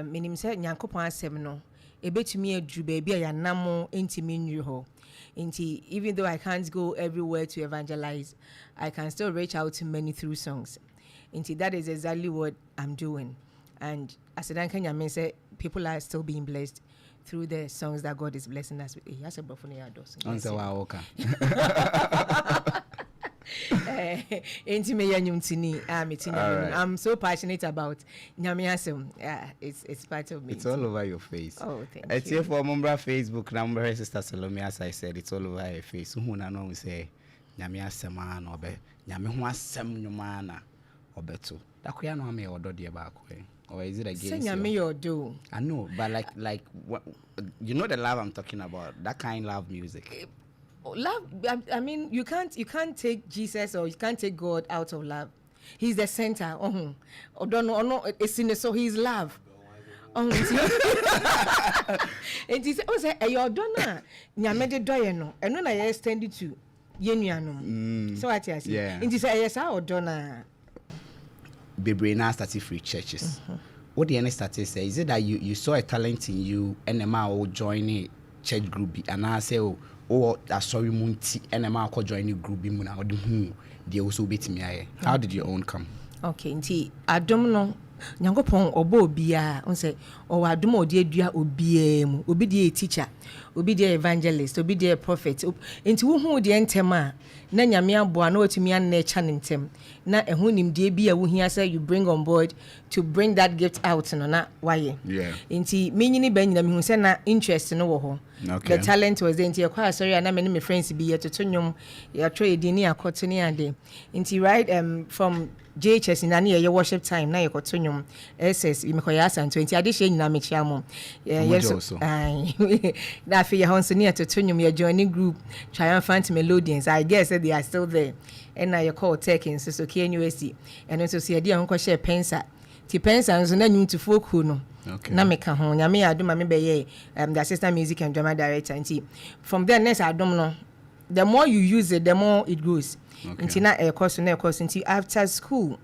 minim say Nyankopon asem no ebetumi adru baby a yanam entimi nru ho. Inti, even though I can't go everywhere to evangelize, I can still reach out to many through songs. Inti, that is exactly what I'm doing. And as I can say, people are still being blessed through the songs that God is blessing us with. Yes, I'm so passionate about Nyamiasem. It's part of me. It's all over your face. Oh, thank you. It's here for Mumbra Facebook number, Sister Salomey, as I said, it's all over your face. Who know we say Nyamiasem man or be Nyamiasem Numana or beto. That we know me or do back way. Or is it against you? I know, but like what, you know the love I'm talking about, that kind of love music. Love, I mean, you can't take Jesus or you can't take God out of love. He's the center. It's in the so he's love. And he said, "Oh, say you donna nyamede doye no, and when I extend it to yenuanom." So what you say? And he said, "Yes, I donna." Bebre now started free churches. What the end started say is it that you saw a talent in you and a man join a church group and I say sorry munti and a man join a group they also beat me. How did your own come? Okay, nti adom no Nyankopon obo bia on say o adom odi adua obia mu obi dey teacher obi dey evangelist obi dey prophet nti wo hu de ntem a na nyame aboa na otumi an na echa ntem na ehun nimde bia wo hia say you bring on board to bring that gift out no na why nti menyini ba nyina me hu say na interest no wo ho. The talent was there. Nti ekwa sorry na me ne me friends bi yetoto nyom ya try edini akoto ne ade nti right from JHS in any your worship time na yekoto nyom SS imekoya san 20 ade she nyina me chia mo yes na fe ye honso ne yetoto nyom ya joining group Triumphant Melodians. I guess that they are still there and na you call tech in so KNUSC and also see ade anko share pensa ti pensa nso na nyum to folk no. Okay. Na meka ho nyame adom me be the assistant music and drama director nti from there next adom no the more you use it the more it grows. Nti na course nti after school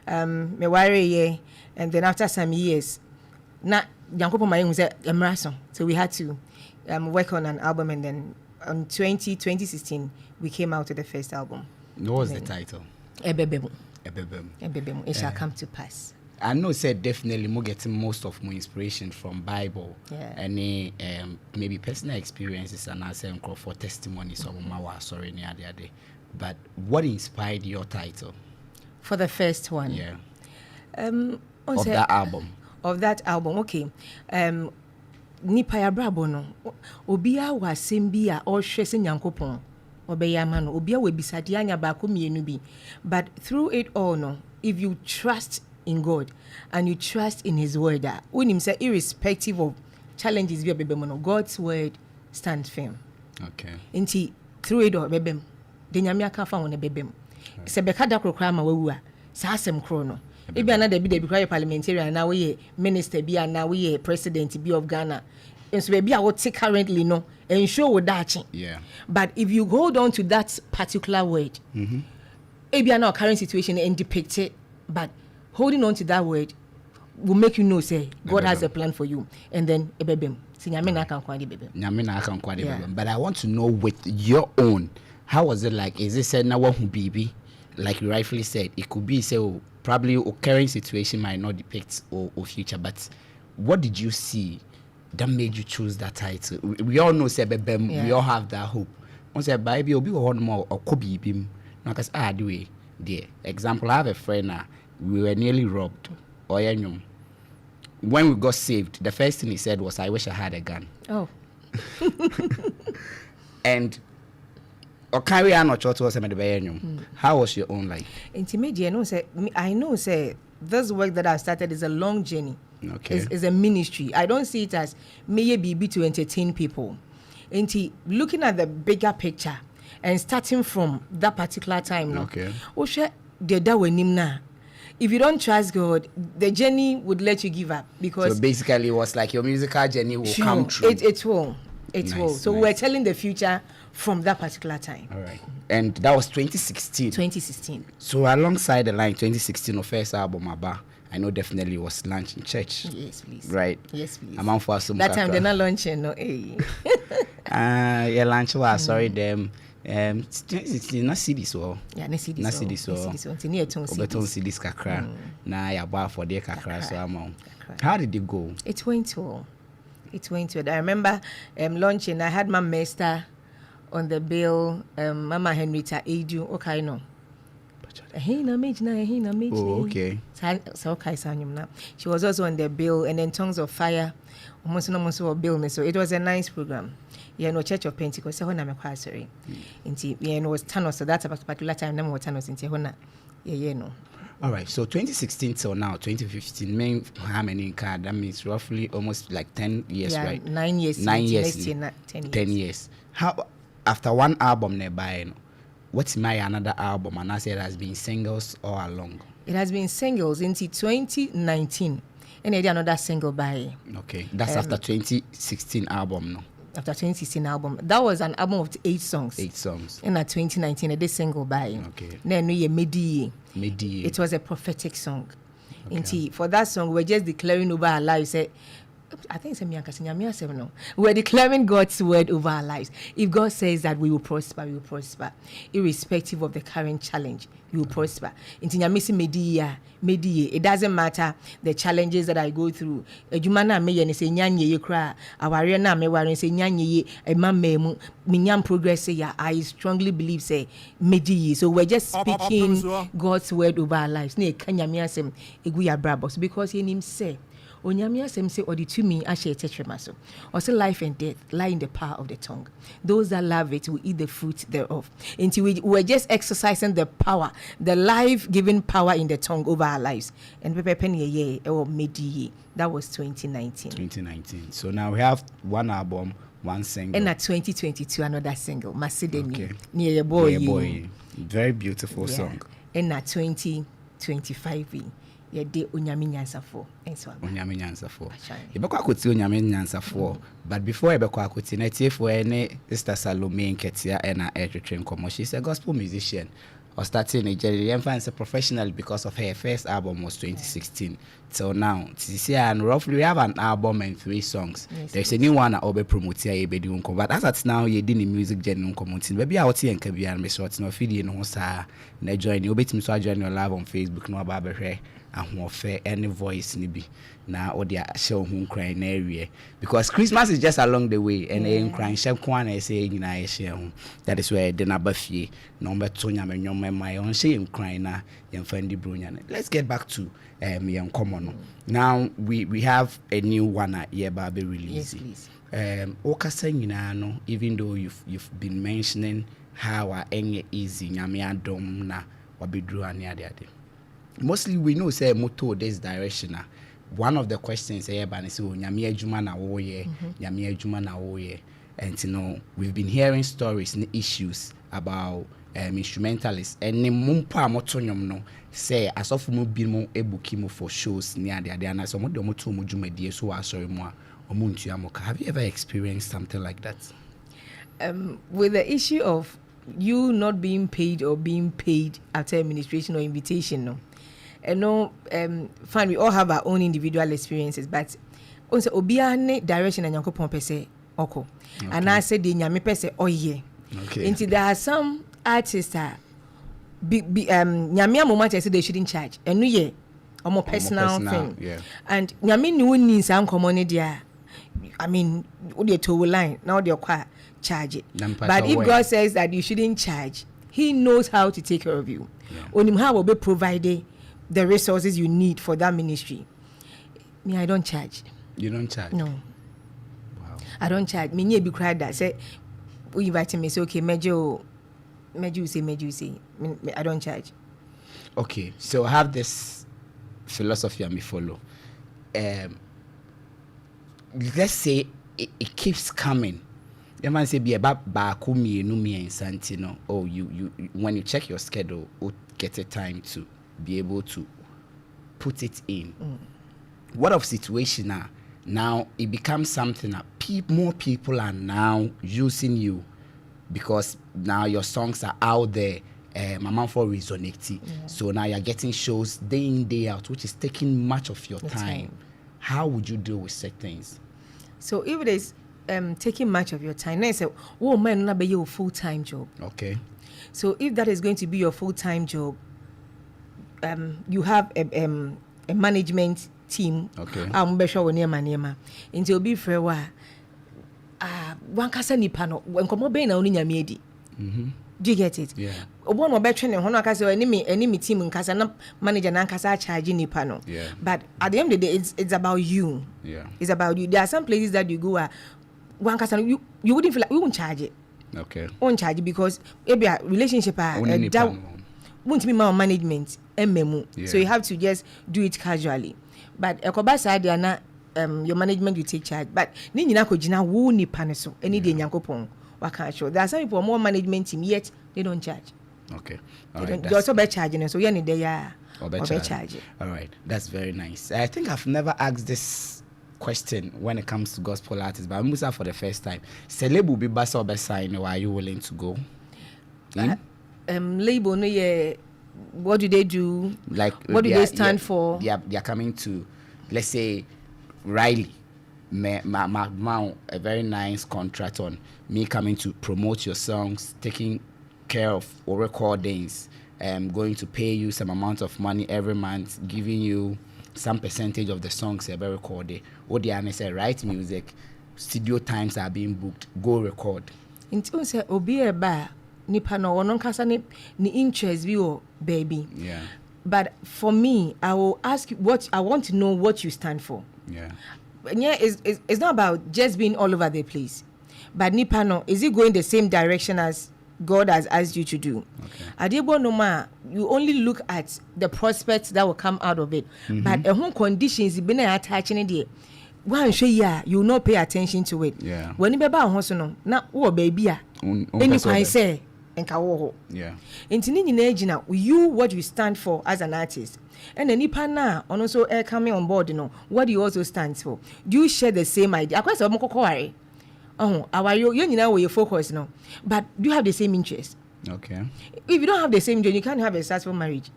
me worry ye and then after some years na Yankopon my say emraso so we had to work on an album and then on 2016 we came out with the first album. What was the title? Ebebem. It shall come to pass. I know said definitely more getting most of my inspiration from Bible and maybe personal experiences and I say for testimonies of my sorry near the other. But what inspired your title? For the first one. Yeah. Of that album. Of that album, okay. Nipa ya brabo no. Obia wa sembia or hwese Nyankopon. Obeya ma no. Obia we bisade anya ba ko mienu bi. But through it all no, if you trust in God and you trust in his word that when him say irrespective of challenges we bebem no, God's word stands firm. Okay. Nti through it all bebem de nyame aka fa won bebem se beka da krokra ma wawu a sa asem kro no e bia na da bi kwa parliamentarian na we minister bia na we president bi of Ghana enso be bia what currently no ensure wo dachi. Yeah. But if you hold on to that particular word e bia na current situation and depict it, but holding on to that word will make you know say God has a plan for you and then ebebem nyame na kan kwade bebem nyame na kan kwade bebem. But I want to know with your own, how was it like? Is it said now what baby like you rightfully said it could be so probably a current situation might not depict or future, but what did you see that made you choose that title? We all know say bebem, we all have that hope. On say baby obi wo more or could be bim na cause do we there example I have a friend we were nearly robbed. When we got saved, the first thing he said was, I wish I had a gun. Oh. And how was your own life? Intermediate, I know say this work that I started is a long journey. Okay. It's a ministry. I don't see it as maybe to entertain people. Looking at the bigger picture and starting from that particular time. Okay. If you don't trust God, the journey would let you give up because so basically it was like your musical journey will come true. It will. So we're telling the future from that particular time. All right. And that was 2016. 2016. So alongside the line 2016 of first album Aba, Mm. know definitely it was lunch in church. Yes, please. Right? Yes, please. Among for some that time they're not launching, no. Hey. Yeah, lunch was sorry them. 2016 na CDs or yeah, na CDs. Na CDs or until near ton CDs kakra. Na ya bar for their kakra so amount. How did it go? It went well. I remember launching. I had my master on the bill. Mama Henrietta Edu. Okay, no. Oh, okay. So okay, she was also on the bill, and then Tongues of Fire. Almost bill. So it was a nice program. Yeah, no Church of Pentecost. So I'm quite sorry. Yeah, no was Thanos. So that's a particular time. Number was Thanos. Yeah, no. All right, so 2016 till now, 2015, mean how many card? That means roughly almost like 10 years, yeah, right? 9 years. 9 years. 10 years. 10 years. How, after one album nearby, what's my another album? And I said it has been singles all along. It has been singles into 2019. And I did another single by. Okay, that's after 2016 album, no? After 2016 album. That was an album of 8 songs. 8 songs. And at 2019, I did single by. Okay. Then we Medi. It was a prophetic song. Okay. For that song, we're just declaring over our lives. I think it's no. We're declaring God's word over our lives. If God says that we will prosper, we will prosper. Irrespective of the current challenge, we will prosper. It doesn't matter the challenges that I go through. Progress. I strongly believe say so we're just speaking God's word over our lives. Because in him say Onyame asem say odi to me ashe tetrema so. Or say life and death lie in the power of the tongue. Those that love it will eat the fruit thereof. Until we're just exercising the power, the life-giving power in the tongue over our lives. And that was 2019. 2019. So now we have one album, one single. And at 2022, another single, Masideni. Okay. Near your boy. Very beautiful song. And at 2025. Yeah, de Onyame Nyansafo enso aba. Onyame Nyansafo. Yebekwa akoti Onyame Nyansafo. But before yebekwa akoti na tiefo ene Sister Salomey Nketiah na Edwin Komo. She's a gospel musician. Or starting in Nigeria, and professional because of her first album was 2016 till now. And roughly we have an album and 3 songs. Yes, there's a new one that Obe promote here, but as at now you're doing the music genre community. Maybe out here and can be and be short no feed no sa na join you bet me so join your live on Facebook no about be and who fair any voice nibi na or their show who crying area because Christmas is just along the way and in crying shep kwana say nyina share that is where the number fee number 2 nyame my own shame crying na yem find the bronya. Let's get back to young common. Now we have a new one at Yeba be released. Yes, please. Okasa nyina no, even though you've been mentioning how enye easy nyame adom na wabedru ani ade. Mostly we know say moto this direction. One of the questions say nyame adwuma na wo ye, nyame adwuma na wo ye. And you know, we've been hearing stories and issues about instrumentalists and mumpa motonyom no say asofu mu bi mu ebuki mu for shows near the and so mo de mo to mo dwumadie so asori mu a omuntu amoka. Have you ever experienced something like that? With the issue of you not being paid or being paid after administration or invitation, no. And no, fine, we all have our own individual experiences, but also obiane direction and yankopon pese oko. And I said the nyame pese oye. Okay. Until there are some artists that nyame moment I said they shouldn't charge. And we a more personal thing. Yeah. And nyame no need some common dia. I mean, what you tow line now they're quite charge it. But if God says that you shouldn't charge, He knows how to take care of you. On Him how will be provided the resources you need for that ministry. Me, I don't charge. You don't charge? No. Wow. I don't charge. Me, you be cried that say, we inviting me, say, okay, Meju say. I don't charge. Okay, so I have this philosophy I may follow. Let's say it keeps coming. You might say, be about bakumi enumi and santino. Oh, you when you check your schedule, you get a time to be able to put it in. What of situation now it becomes something that more people are now using you because now your songs are out there Mama for resonate. So now you're getting shows day in, day out, which is taking much of your time. How would you deal with such things? So if it is taking much of your time, then I say, oh man, not be your full-time job. Okay. So if that is going to be your full-time job, you have a management team. Okay. Be sure when until you'll be for one kasa nipa no when come be na oni nyame edi. Do you get it? Yeah. One more better than one kasa enemy team in kasa na manager na kasa charge nipa no. Yeah. But at the end of the day, it's about you. Yeah. It's about you. There are some places that you go where one kasa you wouldn't feel like you won't charge it. Okay. Won't charge it because maybe a relationship won't be my management mmemu. So you have to just do it casually. But ekobasa they are not your management will take charge. But ni nyina ko gina wo nipa ne so any day nyankopon waka sure. There are some people more management team yet they don't charge. Okay. They also be charging so yeah they are or be charge. All right. That's very nice. I think I've never asked this question when it comes to gospel artists, but I'm for the first time. Celeb will be basa or sign, or are you willing to go? Label no yeah. What do they do? Like what do they stand for? They are coming to, let's say, Riley, a very nice contract on me coming to promote your songs, taking care of or recordings, going to pay you some amount of money every month, giving you some percentage of the songs ever recorded. What they say, write music, studio times are being booked, go record. Until say obi eba nipa no wono kasa ni interest bi o baby. Yeah. But for me, I will ask you what I want to know what you stand for. Yeah. Yeah, it's not about just being all over the place. But nipa no, is it going the same direction as God has asked you to do? Okay. Adebo Noma, you only look at the prospects that will come out of it. But the home conditions been attaching it. One show ya, you will not pay attention to it. Yeah. When you be about hosono, na oh baby any can say enka wo. Yeah. Intini nyina you what you stand for as an artist. And then nipa na also coming on board, what do you also stand for? Do you share the same idea? Akwa se omoko kware. Our you nyina where you focus no. But do you have the same interest? Okay. If you don't have the same interest, you can't have a successful marriage.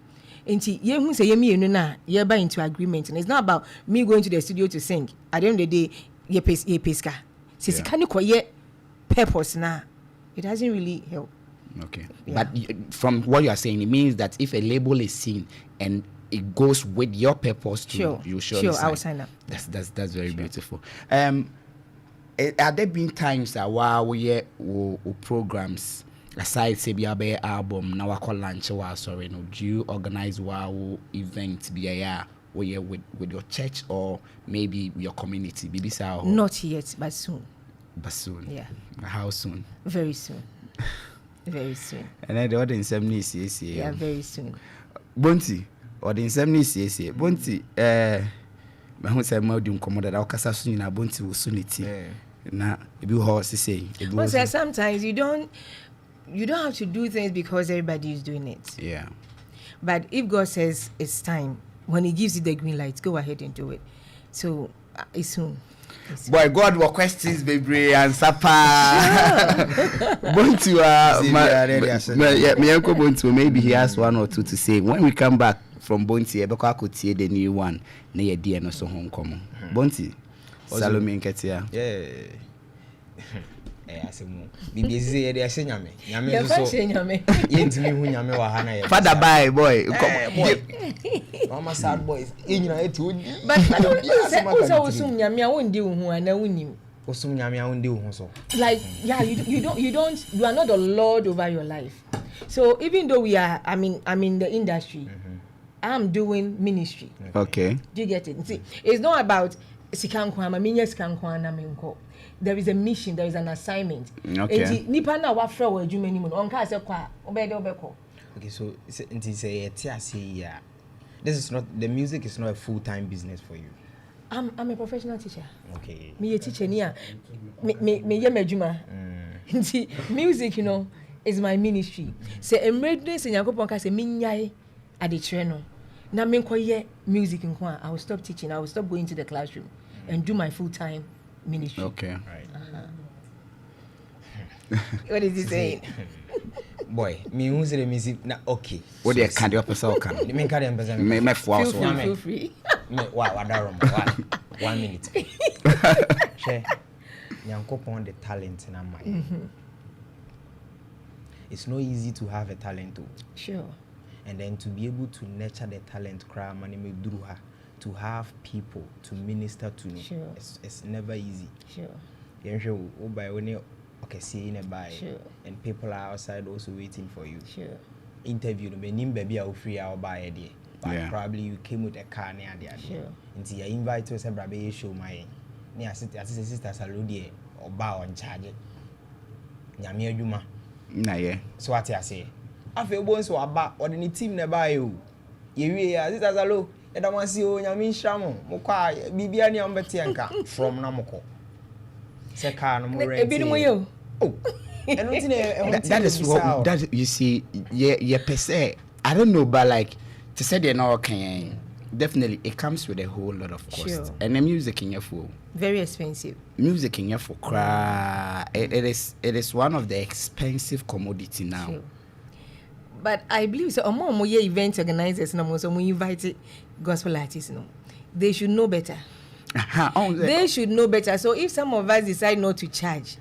Nti ye hu say ye me enu na ye ba into agreement. And it's not about me going to the studio to sing. At the end of the day, ye peska. Sisi can you purpose na. It doesn't really help. Okay. Yeah. But from what you are saying, it means that if a label is seen and it goes with your purpose too, you surely sign. I will sign up. That's very beautiful. Are there been times that while we programs aside say be a album now we launch sorry no, do you organize wow event be a with your church or maybe your community? Not yet, but soon. Yeah. How soon? Very soon. Very soon. And then the other in 70s, yeah, very soon. Bonti, or the 70s, Bonti, my home said, Modium commoded our Cassassin, Bonti will soon it. Now, if you horse say, sometimes you don't have to do things because everybody is doing it. Yeah. But if God says it's time, when He gives you the green light, go ahead and do it. So it's soon. Boy, God, what questions, baby, and Sapa. Bontu, maybe he has one or two to say. When we come back from Bonti, I could see the new one near the end of so homecoming. Bonti, Salomey Nketiah. Yeah. Father bye boy. Mama sad boys. But like yeah, you are not the Lord over your life. So even though I'm in the industry, I'm doing ministry. Okay. Do you get it? See, it's not about there is a mission, there is an assignment. Okay. Okay, so this is not, the music is not a full-time business for you. I'm a professional teacher. Okay. Me a teacher near. Music, is my ministry. Say emergency in Yakopon ka say minyai at the treno. Na me nkoye music nko I will stop teaching. I will stop going to the classroom and do my full-time ministry. Okay. Right. What is he saying? boy, me who say the music na okay. What they can't up yourself can. Me can't emphasize. Me for us. Feel free. Me what that 1 minute. Share. Nyankopon the talent in my. It's not easy to have a talent too. Sure. And then to be able to nurture the talent cry money me do her to have people to minister to me. Sure. It's never easy. Sure. You sure by when you okay see in a buy Sure. and people are outside also waiting for you. Sure. Interview no me nim baby I free I'll buy a day. But Yeah. probably you came with a car near there. Sure. Until you invite us a brother show my near sister Salodie or bow on charge it. Nyame adwuma. Nah, yeah. So what I say? Afe bo nso aba or the team na buy you. Ye wie ya sister Salo e da wan si o nyame nhira mo kwa bibia ne am beti anka from na moko. Se car no mo rent. Ebi no yo. Oh. That is what that you see. Yeah, per se. I don't know, but like to say they're not okay. Definitely, it comes with a whole lot of cost. Sure. And the music in your phone. Very expensive. Music in your phone, it is one of the expensive commodity now. Sure. But I believe so. Among event organizers, no, so we invite gospel artists, no, they should know better. They should know better. So if some of us decide not to charge,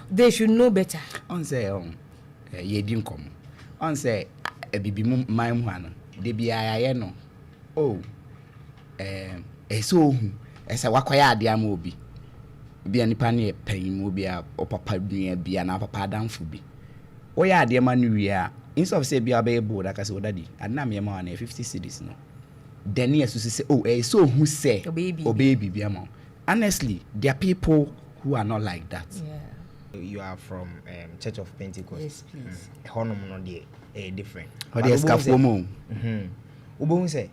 they should know better. On say ye didn't come. On say a baby my one. They be I no. Oh, so as a wakwaya dia mobi. Be any pani pain will be a papa be an papa down for be. Oh yeah, dear man, instead of say be a baby board, like I said, daddy, and now me money 50 cities no. Then yes, to say, oh, so who say, oh baby, be a mom. Honestly, there are people who are not like that. Yeah. You are from Church of Pentecost. Yes, please. Honum no dey different. Or they escape Ubon say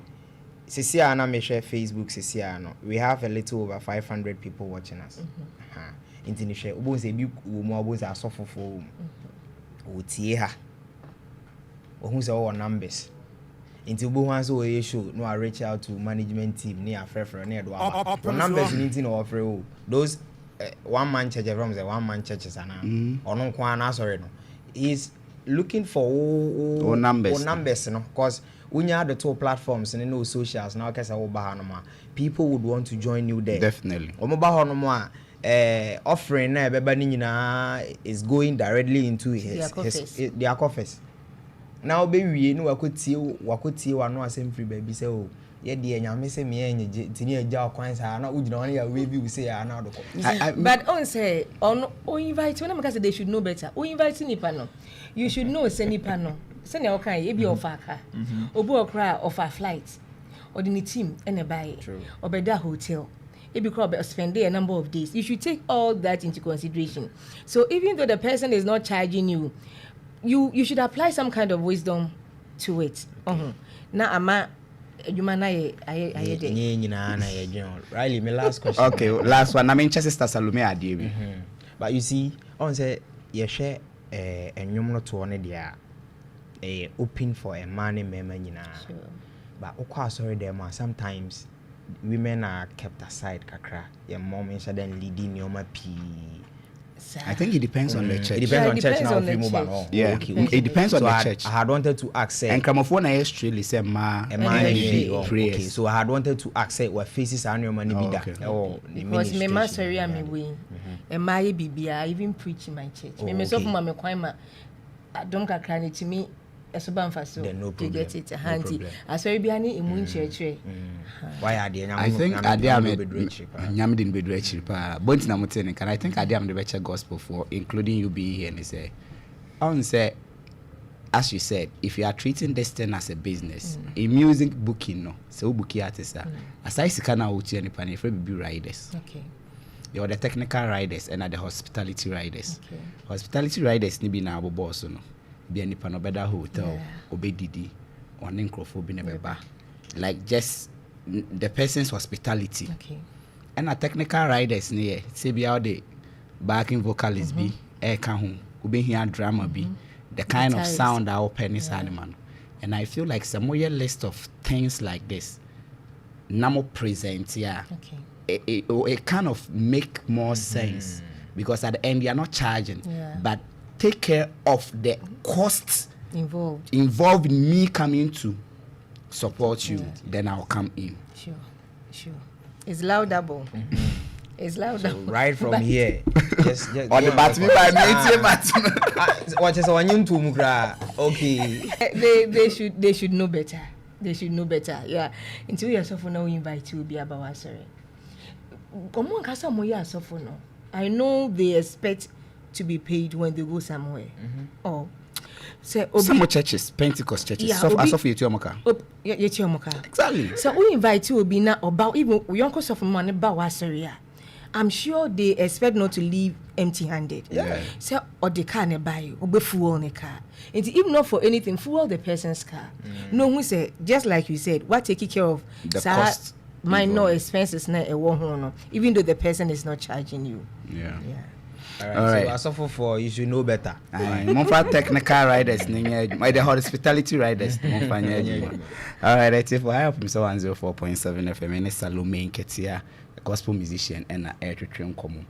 Sisia na me share Facebook Sisia no. We have a little over 500 people watching us. Inti ni share ubon say bi mo ubon say asofofo. Otie ha. Ohun say our numbers. Inti ubon wan so we show no I reach out to management team near frefre near do aba. The numbers inti no offer o. Those one man church from the one man churches ana. Ono kwa na sorry no. Is looking for numbers no cause when you have the two platforms and no socials now kesa wo ba no people would want to join you there. Definitely. Omo ba ho no offering na beba ni nyina is going directly into their coffers. Now be wie no wakotie wano asem free baby say oh ye de nyame se me enye tini agya kwan sa na ugina wan ya we bi say ya na do. But on say on invite when I say they should know better. O invite nipa no. You should know say nipa no. Say na okay e bi offer car. Obu okra offer flight. Or the team and a buy. Or by that hotel. It because spend a number of days. You should take all that into consideration. So even though the person is not charging you, you should apply some kind of wisdom to it. Now ama you man I Riley, my last question. Okay, last one. I mean, Sister Salomey Nketiah. But you see, on say you share a nyom to one dia open for a man and member Sure. But okwa sorry them sometimes women are kept aside kakra. Your mom is then leading your pee. I think it depends on the church. It depends on church now. Yeah, it depends on the church. I had wanted to ask. And gramophone I actually say ma okay. So I had wanted to ask what faces are your money be that. Oh, because me mastery am we. And my baby I even preach in my church. Me myself mama kwai don't kakra ni to me. To get it handy. As very be any immune church. Why are they? I think Nyam didn't be cheap. But na mutene can I think I am the better gospel for including you being here and say on say as you said, if you are treating this thing as a business, a music booking no, so bookie artist as I see kana uchi any pan for be riders. Okay. You're the technical riders and the hospitality riders. Okay. Hospitality riders ni be na abo boss no. Be any pan better hotel obedidi or necrophobe never like just the person's hospitality. Okay. And a technical riders near say be out the backing vocalist be air can be here drama be the kind of sound that open is animal. And I feel like some more list of things like this namo present it kind of make more sense because at the end you are not charging but take care of the costs involved in me coming to support you, then I'll come in. Sure. It's laudable. It's laudable. So right from here, just On the battery by me, what is on YouTube? Okay. They should know better. They should know better. Yeah. Until you are so for now, invite you be about us. Sorry. I know they expect to be paid when they go somewhere. Oh. So some churches, Pentecost churches, yeah, exactly. So we invite you be now about even young of money about wasaria. I'm sure they expect not to leave empty-handed. Yeah. So or they can't buy or be fuel on a car. And even not for anything, fuel the person's car. No, we say just like you said, what taking care of the cost, minor expenses na a one even though the person is not charging you. Yeah. All right. So I suffer for you should know better. Monfa technical riders, the hospitality riders. All right, that's it for Opemsuo 104.7 FM. And Salomey Nketiah, a gospel musician and an air to train common.